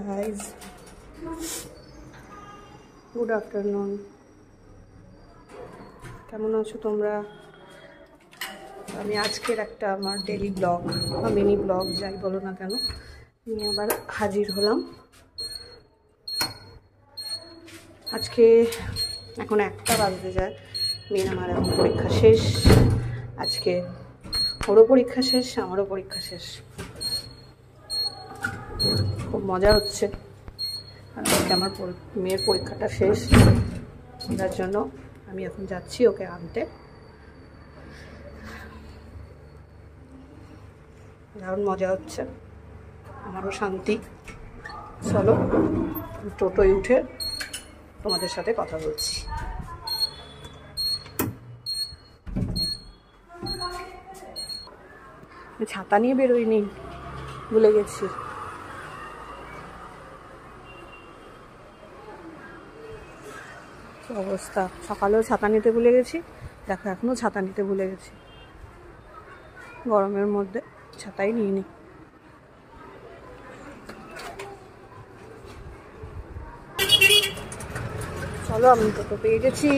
Guys, good afternoon. কেমন আছো তোমরা? আমি আজকের একটা আমার ডেলি ব্লগ বা মিনি ব্লগ যাই বলো না কেন নিয়ে আবার হাজির হলাম। আজকে এখন 1টা বাজতে যায়। মেয়ের আমার এখন পরীক্ষা শেষ। আজকে ওরও পরীক্ষা শেষ, আমারও পরীক্ষা শেষ। খুব মজা হচ্ছে। আজকে আমার মেয়ের পরীক্ষাটা শেষ, যার জন্য আমি এখন যাচ্ছি ওকে আনতে। দারুণ মজা হচ্ছে, আমারও শান্তি। চলো টোটোয় উঠে তোমাদের সাথে কথা বলছি। ছাতা নিয়ে বেরোইনি, ভুলে গেছি। অবস্থা, সকালেও ছাতা নিতে ভুলে গেছি, দেখো এখনো ছাতা নিতে ভুলে গেছি। গরমের মধ্যে ছাতাই নিইনি। চলো, আমি টোটো পেয়ে গেছি।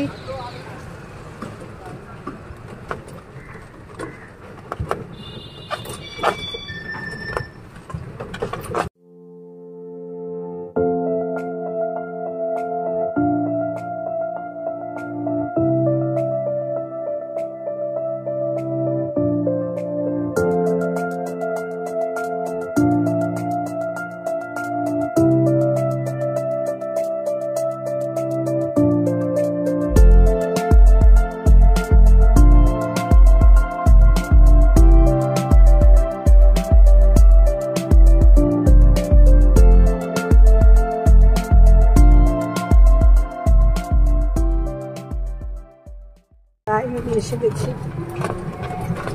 এসে গেছি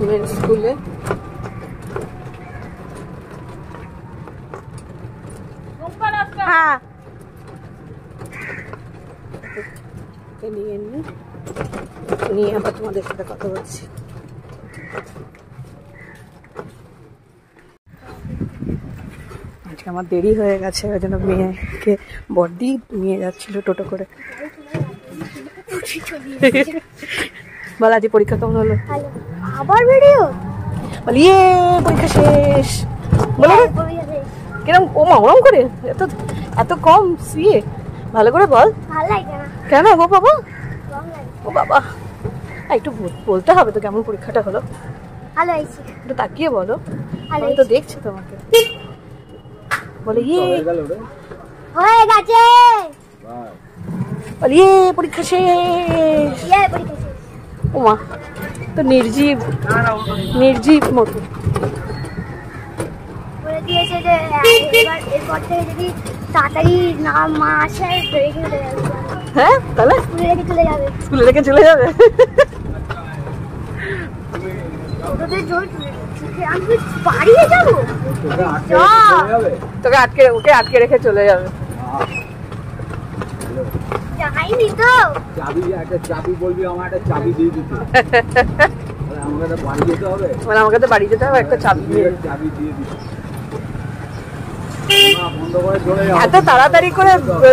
মেয়ের স্কুলে। নিয়ে আবার তোমাদের সাথে কথা বলছি। আজকে আমার দেরি হয়ে গেছে, ওই জন্য মেয়েকে বড়দি নিয়ে যাচ্ছিল টোটো করে। বল আজ পরীক্ষা কেমন হলো? আবার ভিডিও বল ইয়ে পরীক্ষা শেষ। বলো কিরম ওরম করে এত এত কম সিয়ে? ভালো করে বল। ভালো লাগে না। কেন গো বাবা? ও বাবা, একটু বলতে হবে তো কেমন পরীক্ষাটা হলো। ভালো হয়েছে, একটু তাকিয়ে বলো, আমি তো দেখছি তোমাকে। বলে ইয়ে হয়ে গেছে। বল ইয়ে পরীক্ষা শেষ। ওমা, তো নির্জীব নির্জীব মতো বলে দিয়েছে যে এবার এরপর থেকে যদি তাড়াতাড়ি না মা আসে রেখে চলে যাবে। হ্যাঁ, তাহলে স্কুলে রেখে চলে যাবে। স্কুলে রেখে চলে যাবে। ওদের জোর আমি বাড়িয়ে যাবো, তোকে ওকে আটকে রেখে চলে যাবে। যাইনি তো। চাবি বলবি, আমার একটা চাবি দিয়ে দিতে। আমাকে তো বাড়ি যেতে হবে, আমাকে তো বাড়ি যেতে হবে, একটা চাবি দিয়ে দিতে। এত তাড়াতাড়ি করে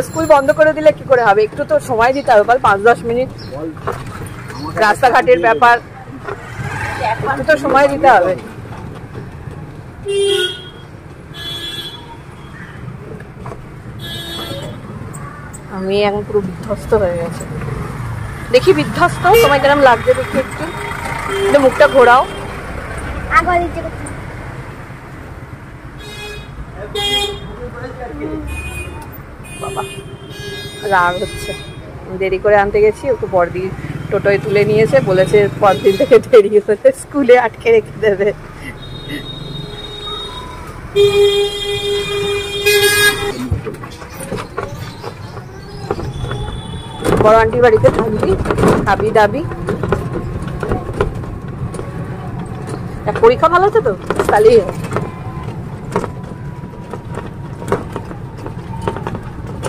স্কুল বন্ধ করে দিলে কি করে হবে? একটু তো সময় দিতে হবে, 5-10 মিনিট। রাস্তাঘাটের ব্যাপার, একটু তো সময় দিতে হবে। আমি এখন পুরো বিধ্বস্ত হয়ে গেছে। দেখি বিধ্বস্ত তোমায় কেরম লাগছে, দেখি একটু মুখটা ঘোরাও। বাবা রাগ হচ্ছে, দেরি করে আনতে গেছি, ওকে বড়দি টোটোয় তুলে নিয়েছে, বলেছে পরদিন থেকে দেরি হলে স্কুলে আটকে রেখে দেবে। বড় আন্টির বাড়িতে থাকবি, খাবি দাবি। পরীক্ষা ভালো হচ্ছে তো, তাহলেই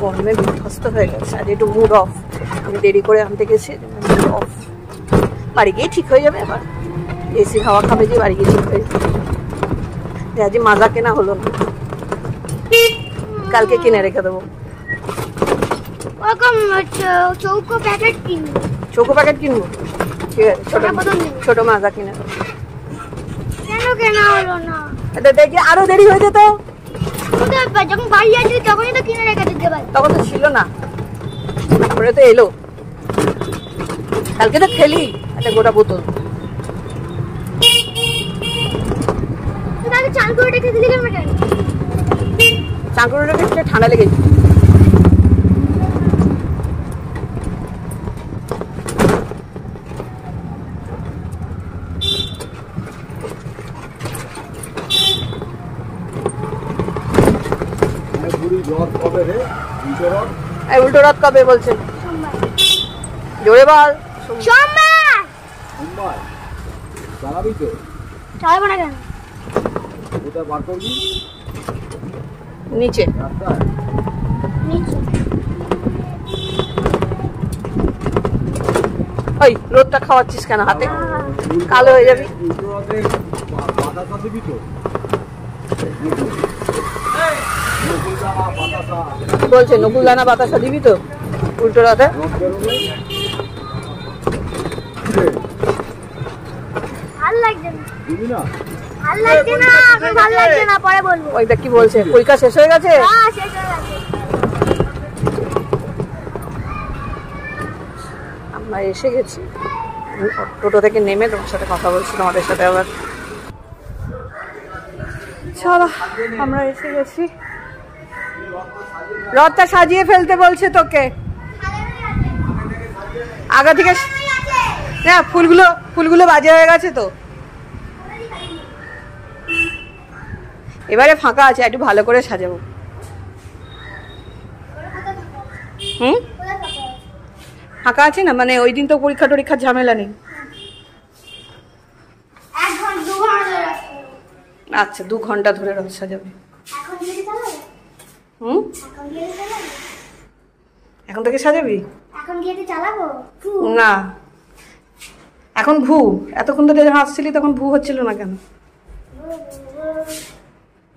গরমে বিধ্বস্ত হয়ে গেছে। আজ একটু মুড অফ, আমি দেরি করে আনতে গেছি, মুড অফ। বাড়ি গিয়ে ঠিক হয়ে যাবে। আবার এসি হাওয়া খাবে যে বাড়ি গিয়ে ঠিক হয়ে যাবে। আজ মাজা কেনা হলো না। কালকে কিনে রেখে দেবো। ওরকম চৌকো প্যাকেট কিনবো। চৌকো প্যাকেট কিনবো, ঠিক আছে। ছোট মাজা কিনে দেবো। কেন কেনা হলো না? এটা দেখি আরো দেরি হয়ে যেত। যখন বাড়ি আসি তখনই তো কিনে রেখে দিতে পারি। তখন তো ছিল না, তারপরে তো এলো। কালকে তো খেলি একটা গোটা বোতল। তাহলে চান করে রেখে দিলি কেন? চান করে রেখে দিলে ঠান্ডা লেগে যায়। উল্টো রথ কবে বলছে? জোরে বল। সোমবার। চালাবি তো? চালাবো না কেন? কোথায় বার করবি? নিচে। ওই রোদটা খাওয়াচ্ছিস কেন হাতে? কালো হয়ে যাবি। বলছে নকুল দানা বাতাসা দিবি তো উল্টো রথে? ভাল লাগছে না। ভাল লাগছে না, এখন ভাল লাগছে না, পরে বলবো। ওই দেখ কি বলছে, পরীক্ষা শেষ হয়ে গেছে? হ্যাঁ, শেষ হয়ে গেছে। আমরা এসে গেছি, টোটো থেকে নেমে তোমার সাথে কথা বলছি, তোমাদের সাথে আবার। চলো, আমরা এসে গেছি। রথটা সাজিয়ে ফেলতে বলছে তোকে আগে থেকে। না, ফুলগুলো বাজে হয়ে গেছে তো। এবারে ফাঁকা আছে, একটু ভালো করে সাজাবো। ফাঁকা আছে না, মানে ওই দিন তো পরীক্ষার ঝামেলা নেই। আচ্ছা, 2 ঘন্টা ধরে রথ সাজাবে। এখন থেকে সাজাবি? না, এখন ভু। এতক্ষণ ধরে হাসছিলি, তখন ভু হচ্ছিল না কেন?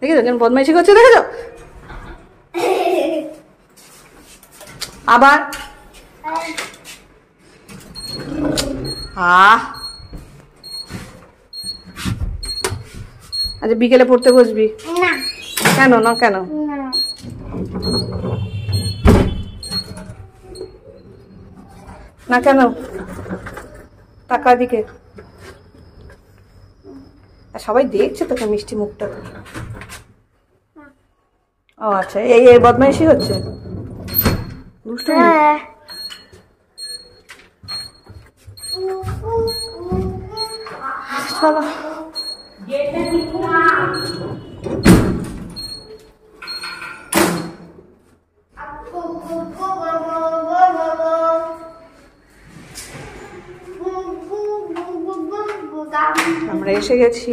দেখেছো কেন বদমাইশি করছে? দেখেছো আবার? আচ্ছা, বিকেলে পড়তে বসবি? কেন না? কেন না? কেন? টাকা দিকে সবাই দেখছে তোকে, মিষ্টি মুখটা। ও আচ্ছা, এই বদমাইশি হচ্ছে, দুষ্টুমি। চলো। আমরা এসে গেছি।